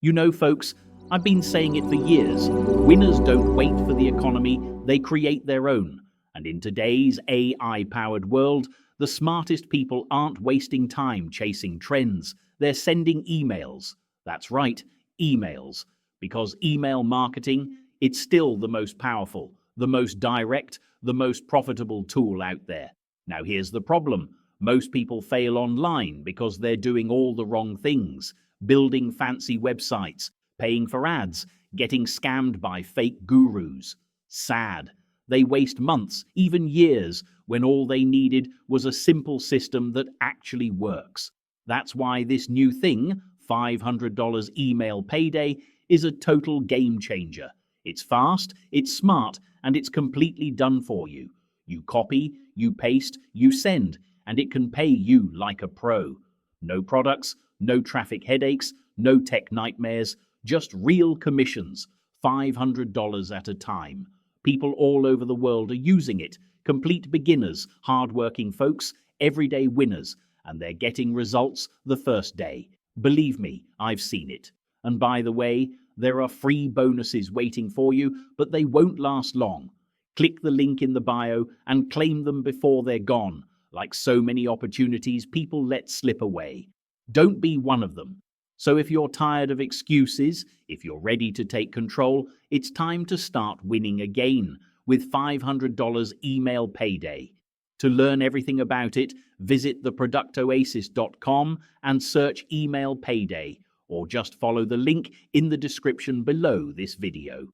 You know, folks, I've been saying it for years. Winners don't wait for the economy, they create their own. And in today's AI-powered world, the smartest people aren't wasting time chasing trends. They're sending emails. That's right, emails. Because email marketing, it's still the most powerful, the most direct, the most profitable tool out there. Now here's the problem. Most people fail online because they're doing all the wrong things. Building fancy websites, paying for ads, getting scammed by fake gurus. Sad. They waste months, even years, when all they needed was a simple system that actually works. That's why this new thing, $500 email payday, is a total game changer. It's fast, it's smart, and it's completely done for you. You copy, you paste, you send, and it can pay you like a pro. No products, no traffic headaches, no tech nightmares, just real commissions, $500 at a time. People all over the world are using it, complete beginners, hard-working folks, everyday winners, and they're getting results the first day. Believe me, I've seen it. And by the way, there are free bonuses waiting for you, but they won't last long. Click the link in the bio and claim them before they're gone, like so many opportunities people let slip away. Don't be one of them. So if you're tired of excuses, if you're ready to take control, it's time to start winning again with $500 email payday. To learn everything about it, visit theproductoasis.com and search email payday, or just follow the link in the description below this video.